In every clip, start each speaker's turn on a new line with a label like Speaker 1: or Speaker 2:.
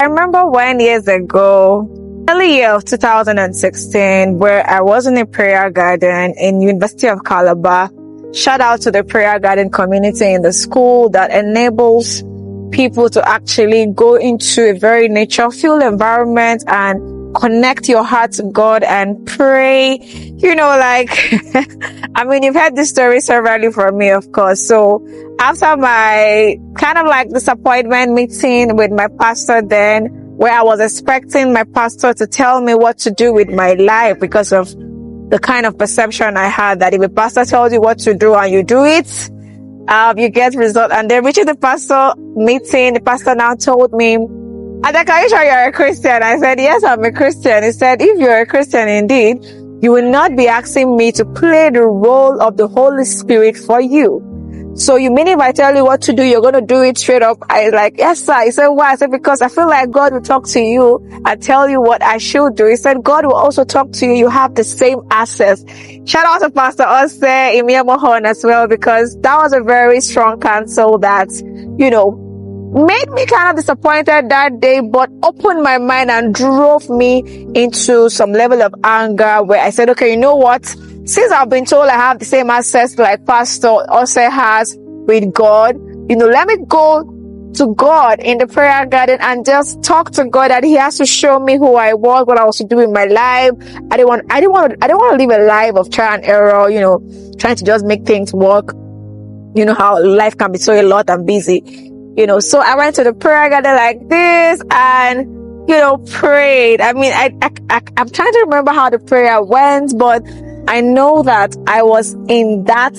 Speaker 1: I remember when years ago, early year of 2016, where I was in a prayer garden in University of Calabar. Shout out to the prayer garden community in the school that enables people to actually go into a very nature-filled environment and connect your heart to God and pray. I mean, you've heard this story severally from me, of course. So after my kind of like disappointment meeting with my pastor then, where I was expecting my pastor to tell me what to do with my life because of the kind of perception I had that if a pastor tells you what to do and you do it, you get result. And then reaching the pastor meeting, the pastor now told me, Adaka, are you sure you're a Christian? I said, yes, I'm a Christian. He said, if you're a Christian indeed, you will not be asking me to play the role of the Holy Spirit for you. So you mean if I tell you what to do, you're going to do it straight up? I like, yes, sir. He said, why? I said, because I feel like God will talk to you and tell you what I should do. He said, God will also talk to you. You have the same access. Shout out to Pastor Ose Imiamohon as well, because that was a very strong counsel that, made me kind of disappointed that day, but opened my mind and drove me into some level of anger where I said, okay, you know what? Since I've been told I have the same access like Pastor Ose has with God, let me go to God in the prayer garden and just talk to God that He has to show me who I was, what I was to do in my life. I didn't want to live a life of trial and error, trying to just make things work. You know how life can be so a lot and busy. So I went to the prayer garden like this and, prayed. I mean, I'm trying to remember how the prayer went, but I know that I was in that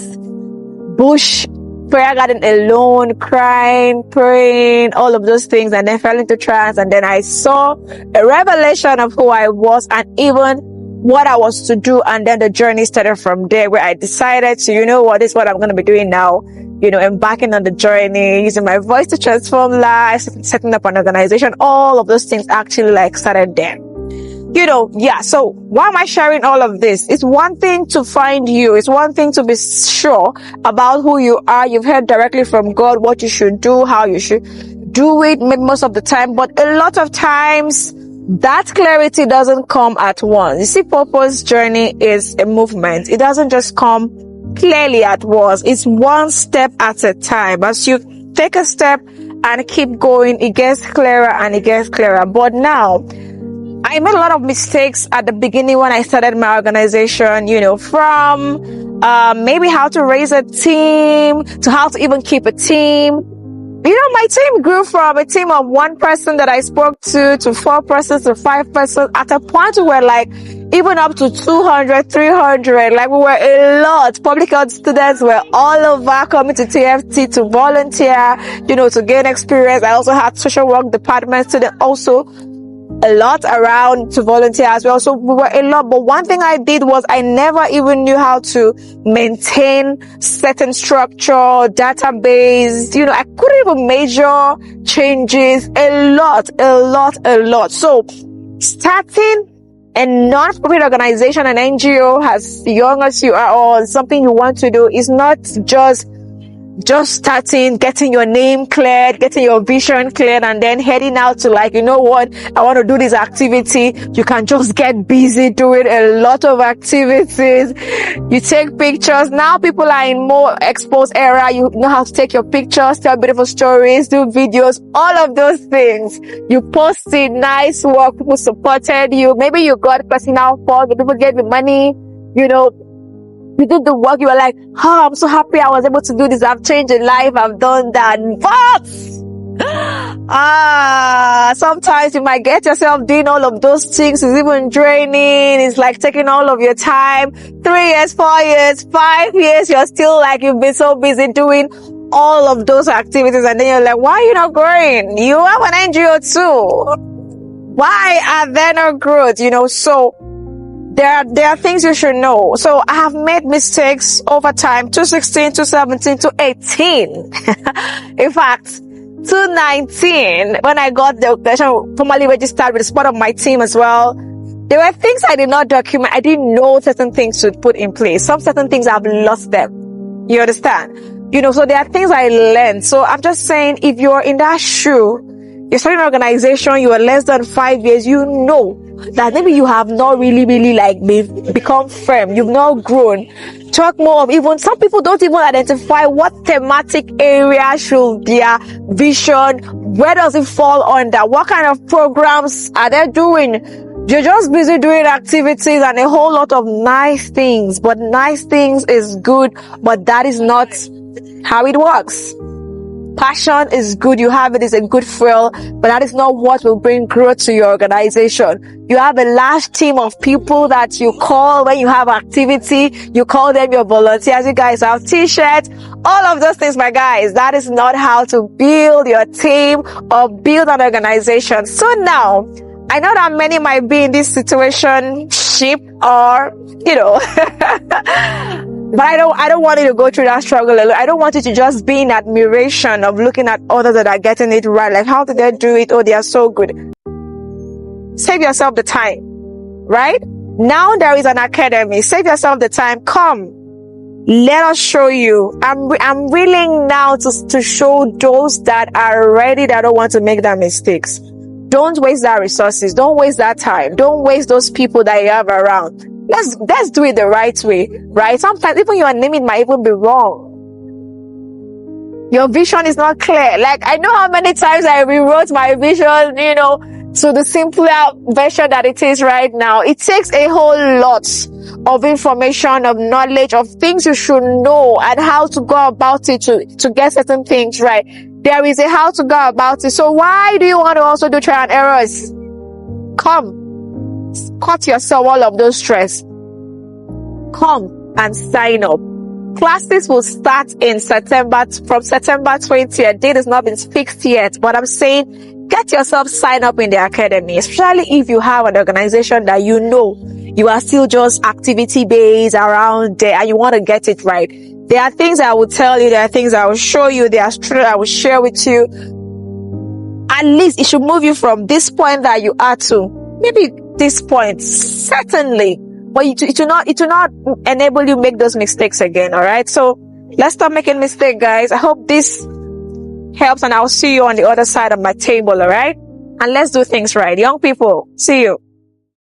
Speaker 1: bush prayer garden alone, crying, praying, all of those things, and then fell into trance. And then I saw a revelation of who I was and even what I was to do. And then the journey started from there, where I decided to, this is what I'm going to be doing now. Embarking on the journey, using my voice to transform lives, setting up an organization, all of those things actually started there. So why am I sharing all of this? It's one thing to find you. It's one thing to be sure about who you are. You've heard directly from God what you should do, how you should do it, maybe most of the time. But a lot of times, that clarity doesn't come at once. You see, purpose journey is a movement. It doesn't just come clearly at once. It's one step at a time. As you take a step and keep going, it gets clearer and it gets clearer. But now, I made a lot of mistakes at the beginning when I started my organization, from maybe how to raise a team to how to even keep a team. My team grew from a team of one person that I spoke to 4 persons to 5 persons. At a point, we were even up to 200, 300. We were a lot. Public health students were all over coming to TFT to volunteer, to gain experience. I also had social work department students also a lot around to volunteer as well. So we were a lot. But one thing I did was I never even knew how to maintain certain structure, database. I couldn't even measure changes. A lot. So starting a non-profit organization, an NGO, as young as you are, or something you want to do, is not just starting, getting your name cleared, getting your vision cleared, and then heading out to I want to do this activity. You can just get busy doing a lot of activities. You take pictures. Now people are in more exposed era. You know how to take your pictures, tell beautiful stories, do videos, all of those things. You posted nice work. People supported you. Maybe you got personal funds. People gave you money, You did the work, you were like, I'm so happy I was able to do this. I've changed a life. I've done that. But, sometimes you might get yourself doing all of those things. It's even draining. It's taking all of your time. 3 years, 4 years, 5 years. You're still you've been so busy doing all of those activities. And then you're like, why are you not growing? You have an NGO too. Why are there no growth? So, there are things you should know. So I have made mistakes over time, 2016, 2017, 2018. In fact, 2019, when I got the organization formally registered with the support of my team as well, there were things I did not document. I didn't know certain things to put in place. Some certain things I've lost them. You understand? So there are things I learned. So I'm just saying, if you're in that shoe, You're starting an organization, you are less than 5 years, you know that maybe you have not really like become firm, you've not grown. Talk more of, even some people don't even identify what thematic area should their vision, where does it fall under, what kind of programs are they doing. You're just busy doing activities and a whole lot of nice things, but nice things is good, but that is not how it works. Passion is good, you have it, is a good fuel, but that is not what will bring growth to your organization. You have a large team of people that you call when you have activity, you call them your volunteers, you guys have t-shirts, all of those things, my guys. That is not how to build your team or build an organization. So now, I know that many might be in this situation, or, but I don't want you to go through that struggle alone. I don't want you to just be in admiration of looking at others that are getting it right. Like, how did they do it? Oh, they are so good. Save yourself the time, right? Now there is an academy. Save yourself the time. Come. Let us show you. I'm willing now to show those that are ready, that don't want to make that mistakes. Don't waste that resources. Don't waste that time. Don't waste those people that you have around. Let's do it the right way, right? Sometimes even your naming might even be wrong. Your vision is not clear. Like, I know how many times I rewrote my vision, to the simpler version that it is right now. It takes a whole lot of information, of knowledge, of things you should know and how to go about it to get certain things right. There is a how to go about it. So why do you want to also do trial and errors? Come. Cut yourself all of those stress. Come and sign up. Classes will start in from September 20th. Date has not been fixed yet, but I'm saying get yourself signed up in the academy, especially if you have an organization that you are still just activity based around there and you want to get it right. There are things I will tell you, there are things I will show you, there are stories I will share with you. At least it should move you from this point that you are to maybe this point, certainly, but it will not enable you make those mistakes again. All right, so let's stop making mistakes, guys. I hope this helps, and I'll see you on the other side of my table. All right, and let's do things right, young people. See you.